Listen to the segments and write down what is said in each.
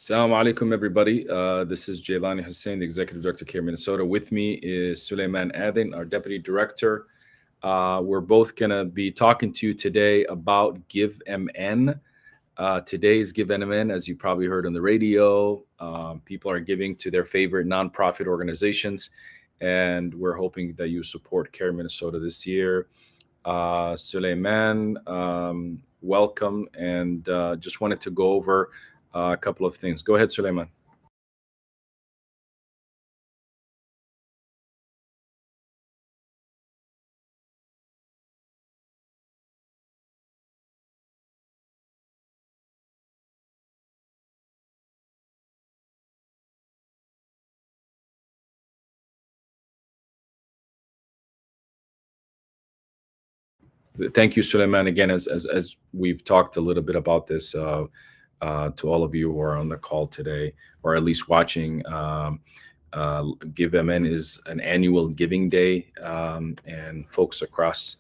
Assalamu alaikum, everybody. This is Jailani Hussein, the Executive Director of CAIR-Minnesota. With me is Suleiman Adin, our Deputy Director. We're both going to be talking to you today about GiveMN. Today's GiveMN, as you probably heard on the radio, people are giving to their favorite nonprofit organizations, and we're hoping that you support CAIR-Minnesota this year. Suleiman, welcome, and just wanted to go over a couple of things. Go ahead, Suleiman. Thank you, Suleiman. Again, as we've talked a little bit about this to all of you who are on the call today, or at least watching. GiveMN is an annual giving day, and folks across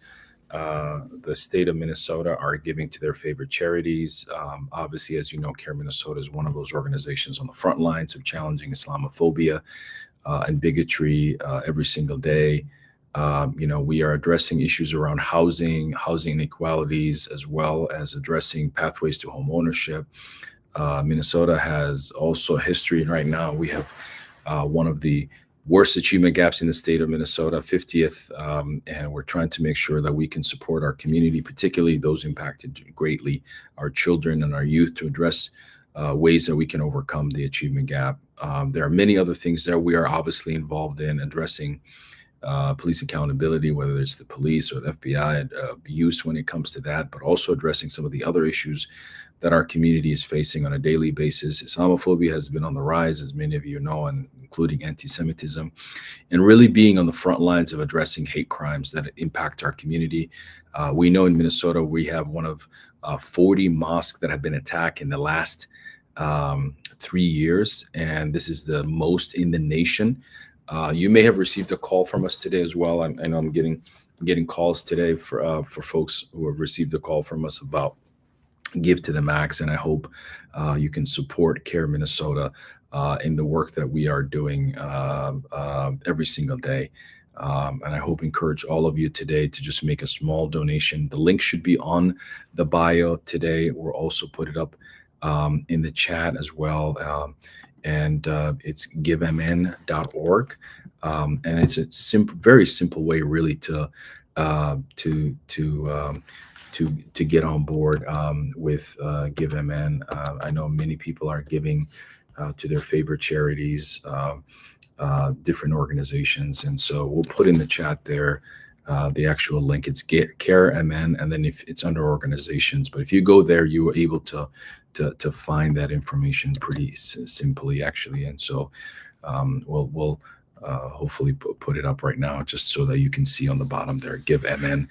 the state of Minnesota are giving to their favorite charities. Obviously, as you know, CAIR-Minnesota is one of those organizations on the front lines of challenging Islamophobia and bigotry every single day. We are addressing issues around housing inequalities, as well as addressing pathways to homeownership. Minnesota has also a history, and right now we have one of the worst achievement gaps in the state of Minnesota, 50th, and we're trying to make sure that we can support our community, particularly those impacted greatly, our children and our youth, to address ways that we can overcome the achievement gap. There are many other things that we are obviously involved in addressing. Police accountability, whether it's the police or the FBI, abuse when it comes to that, but also addressing some of the other issues that our community is facing on a daily basis. Islamophobia has been on the rise, as many of you know, and including anti-Semitism, and really being on the front lines of addressing hate crimes that impact our community. We know in Minnesota, we have one of 40 mosques that have been attacked in the last 3 years, and this is the most in the nation. You may have received a call from us today as well. I know I'm getting calls today for folks who have received a call from us about Give to the Max, and I hope you can support CAIR-Minnesota in the work that we are doing every single day. And I hope encourage all of you today to just make a small donation. The link should be on the bio today. We'll also put it up in the chat as well. And it's givemn.org, and it's a very simple way, really, to get on board with GiveMN. I know many people are giving to their favorite charities, different organizations, and so we'll put in the chat there the actual link. It's CAIR-MN, and then if it's under organizations, but if you go there, you are able to find that information pretty simply, actually. And so we'll hopefully put it up right now, just so that you can see on the bottom there, givemn.org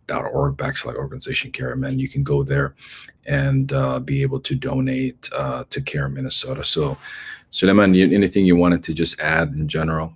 /organization CAIR-MN. You can go there and be able to donate to CAIR-Minnesota. So Suleiman, anything you wanted to just add in general?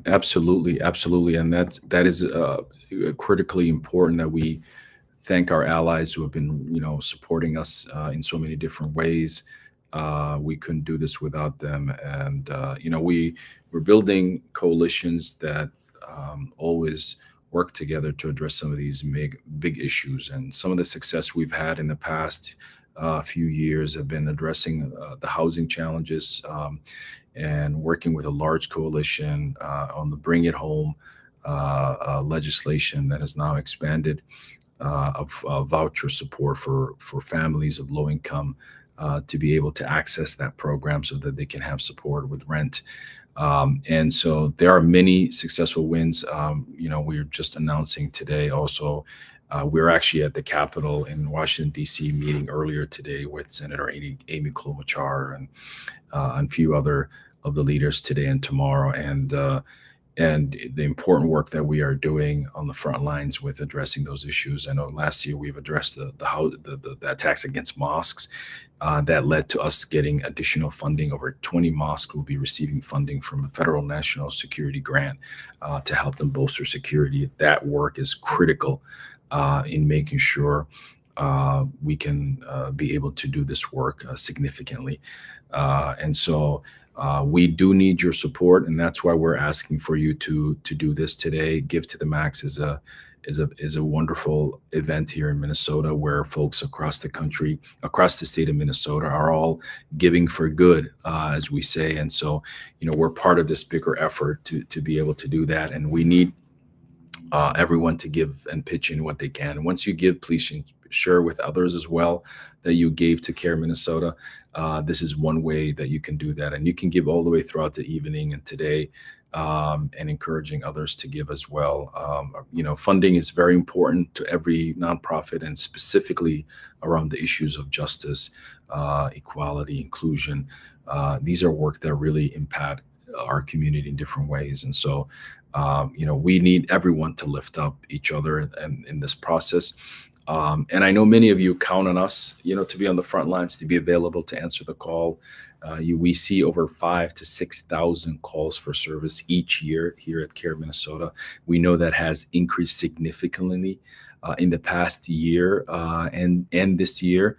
Absolutely, and that is critically important, that we thank our allies who have been, supporting us in so many different ways. We couldn't do this without them, and we're building coalitions that always work together to address some of these big issues. And some of the success we've had in the past few years have been addressing the housing challenges, and working with a large coalition on the Bring It Home legislation that has now expanded of voucher support for families of low income to be able to access that program so that they can have support with rent. And so there are many successful wins. We're just announcing today also. We're actually at the Capitol in Washington, D.C., meeting earlier today with Senator Amy Klobuchar and a few other of the leaders today and tomorrow. And the important work that we are doing on the front lines with addressing those issues. I know last year we've addressed the attacks against mosques. That led to us getting additional funding. Over 20 mosques will be receiving funding from a federal national security grant to help them bolster security. That work is critical in making sure we can be able to do this work significantly. And so we do need your support, and that's why we're asking for you to do this today. Give to the Max is a wonderful event here in Minnesota, where folks across the country, across the state of Minnesota, are all giving for good, as we say. And so, we're part of this bigger effort to be able to do that, and we need everyone to give and pitch in what they can. And once you give, please share with others as well that you gave to CAIR-Minnesota. This is one way that you can do that. And you can give all the way throughout the evening and today, and encouraging others to give as well. Funding is very important to every nonprofit, and specifically around the issues of justice, equality, inclusion. These are work that really impact our community in different ways. And so, we need everyone to lift up each other in this process. And I know many of you count on us, to be on the front lines, to be available to answer the call. We see over 5,000 to 6,000 calls for service each year here at CAIR-Minnesota. We know that has increased significantly in the past year and this year.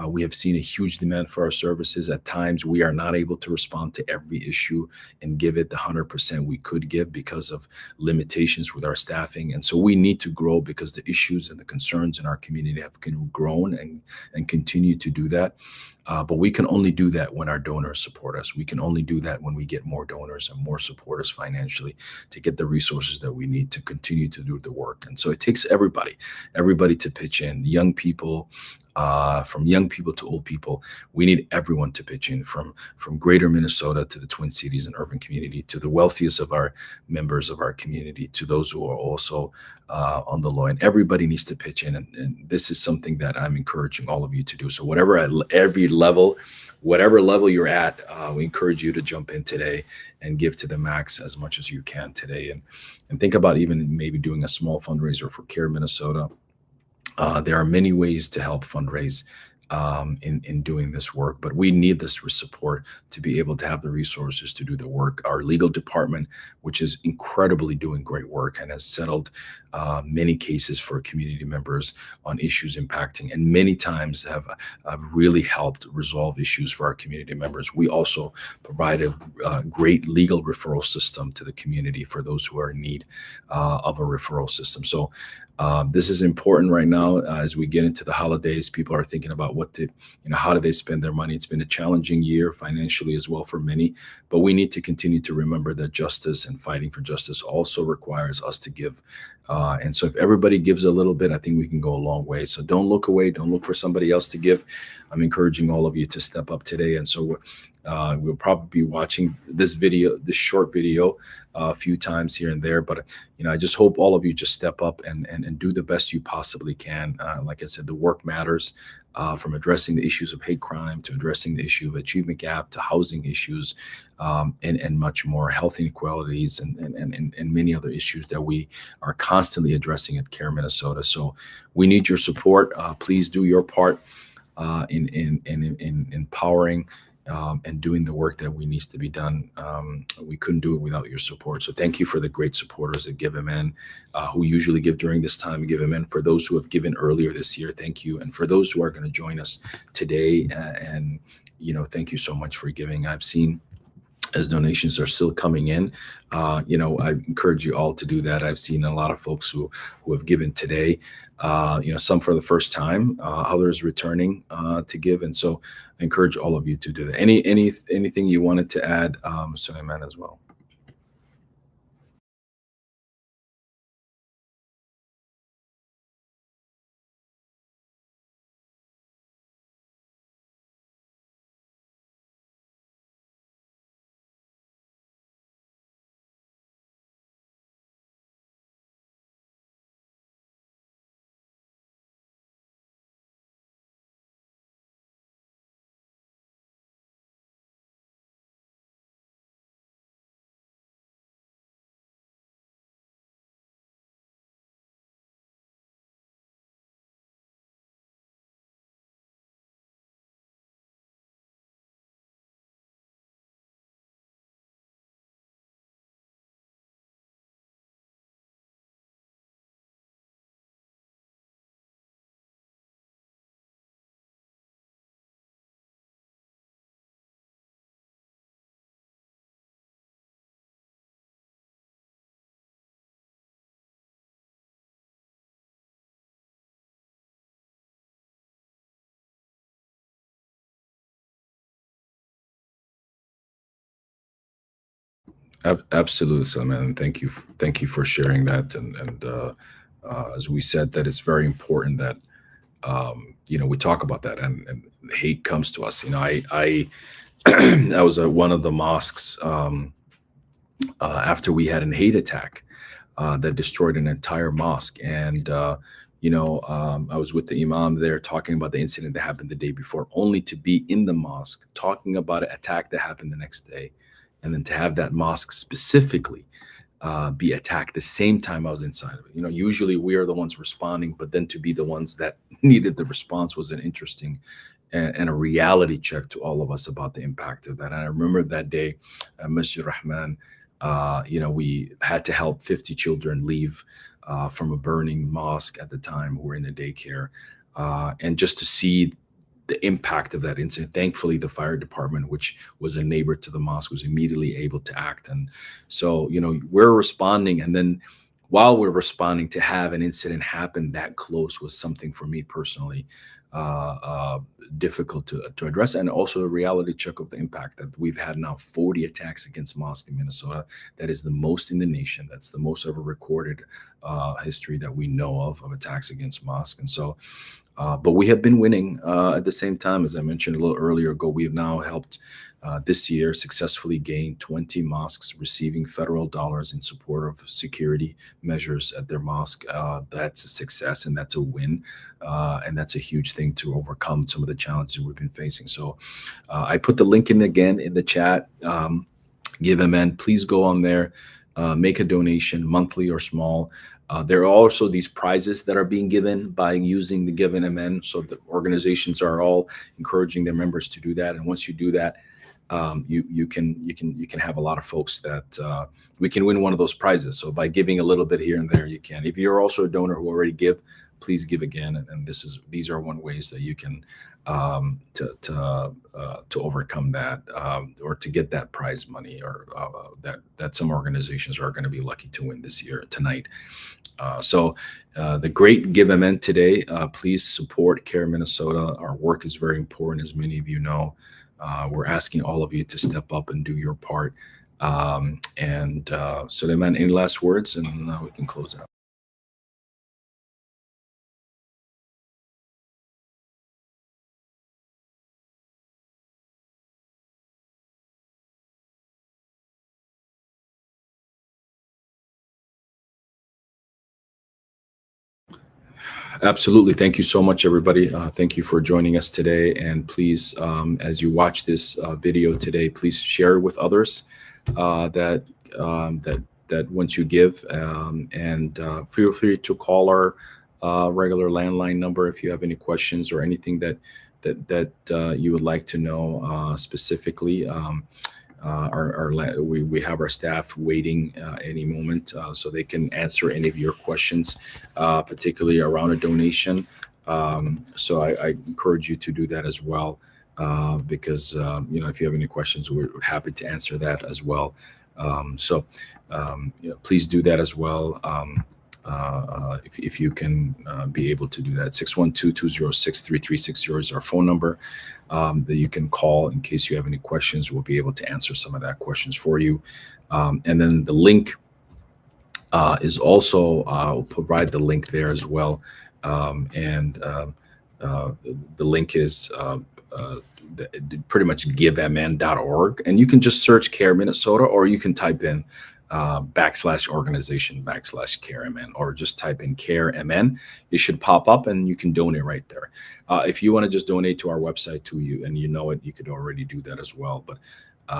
We have seen a huge demand for our services. At times, we are not able to respond to every issue and give it the 100% we could give because of limitations with our staffing. And so we need to grow, because the issues and the concerns in our community have grown and continue to do that. But we can only do that when our donors support us. We can only do that when we get more donors and more supporters financially to get the resources that we need to continue to do the work. And so it takes everybody to pitch in. Young people, from young people to old people, we need everyone to pitch in, from greater Minnesota to the Twin Cities and urban community, to the wealthiest of our members of our community, to those who are also on the low end. Everybody needs to pitch in, and this is something that I'm encouraging all of you to do. So whatever level you're at, we encourage you to jump in today and give to the Max as much as you can today, and think about even maybe doing a small fundraiser for CAIR-Minnesota. There are many ways to help fundraise in doing this work, but we need this support to be able to have the resources to do the work. Our legal department, which is incredibly doing great work and has settled many cases for community members on issues impacting, and many times have really helped resolve issues for our community members. We also provide a great legal referral system to the community for those who are in need of a referral system. So this is important right now as we get into the holidays. People are thinking about how do they spend their money. It's been a challenging year financially as well for many, but we need to continue to remember that justice and fighting for justice also requires us to give. And so if everybody gives a little bit, I think we can go a long way. So don't look away. Don't look for somebody else to give. I'm encouraging all of you to step up today. And so we'll probably be watching this short video a few times here and there. But, I just hope all of you just step up and do the best you possibly can. Like I said, the work matters, from addressing the issues of hate crime to addressing the issue of achievement gap to housing issues, and much more, health inequalities and many other issues that we are constantly addressing at CAIR-Minnesota. So we need your support. Please do your part in empowering and doing the work that we needs to be done. We couldn't do it without your support. So thank you for the great supporters at Give Amen, who usually give during this time and Give Amen. For those who have given earlier this year, thank you. And for those who are going to join us today, thank you so much for giving. I've seen as donations are still coming in. I encourage you all to do that. I've seen a lot of folks who have given today, some for the first time, others returning to give. And so I encourage all of you to do that. Anything you wanted to add, Suleiman, as well? Absolutely, Salman. Thank you for sharing that. And as we said, that it's very important that we talk about that, and hate comes to us. I I was at one of the mosques after we had an hate attack that destroyed an entire mosque, and I was with the imam there talking about the incident that happened the day before, only to be in the mosque talking about an attack that happened the next day, and then to have that mosque specifically be attacked the same time I was inside of it. Usually we are the ones responding, but then to be the ones that needed the response was an interesting and a reality check to all of us about the impact of that. And I remember that day, Masjid Rahman, we had to help 50 children leave from a burning mosque at the time who were in a daycare. And just to see the impact of that incident. Thankfully, the fire department, which was a neighbor to the mosque, was immediately able to act. And so, we're responding. And then while we're responding, to have an incident happen that close was something for me personally difficult to address. And also a reality check of the impact that we've had now 40 attacks against mosques in Minnesota. That is the most in the nation. That's the most ever recorded history that we know of attacks against mosques. And so, but we have been winning at the same time. As I mentioned a little earlier ago, we have now helped this year successfully gain 20 mosques receiving federal dollars in support of security measures at their mosque. That's a success, and that's a win. And that's a huge thing to overcome some of the challenges we've been facing. So I put the link in again in the chat. Give MN, please go on there, make a donation, monthly or small. There are also these prizes that are being given by using the Give MN. So the organizations are all encouraging their members to do that. And once you do that, you can have a lot of folks that we can win one of those prizes. So by giving a little bit here and there, you can. If you're also a donor who already give, please give again. And these are one ways that you can to overcome that or to get that prize money, or that some organizations are going to be lucky to win this year tonight. So the great Give MN today, please support CAIR-Minnesota. Our work is very important, as many of you know. We're asking all of you to step up and do your part. Suleiman, any last words, and we can close out. Absolutely. Thank you so much, everybody. Thank you for joining us today. And please, as you watch this video today, please share with others that once you give, and feel free to call our regular landline number if you have any questions or anything that you would like to know specifically. We have our staff waiting any moment, so they can answer any of your questions, particularly around a donation. So I encourage you to do that as well. because if you have any questions, we're happy to answer that as well. So please do that as well. If you can be able to do that. 612-206-3360 is our phone number that you can call in case you have any questions. We'll be able to answer some of that questions for you. And then the link is also, I'll provide the link there as well. The link is pretty much givemn.org. And you can just search CAIR-Minnesota, or you can type in /organization/CAIR-MN, or just type in CAIR-MN. It should pop up and you can donate right there. If you want to just donate to our website too, and you could already do that as well. But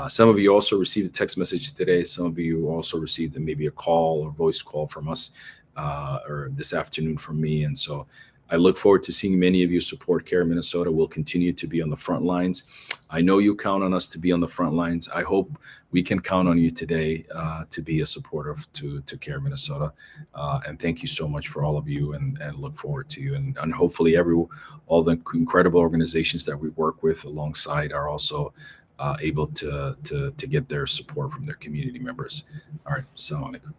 some of you also received a text message today. Some of you also received maybe a call or voice call from us or this afternoon from me. And so I look forward to seeing many of you support CAIR-Minnesota. We'll continue to be on the front lines. I know you count on us to be on the front lines. I hope we can count on you today to be a supporter to CAIR-Minnesota. And thank you so much for all of you, and look forward to you. And hopefully all the incredible organizations that we work with alongside are also able to get their support from their community members. All right. Assalamu alaikum.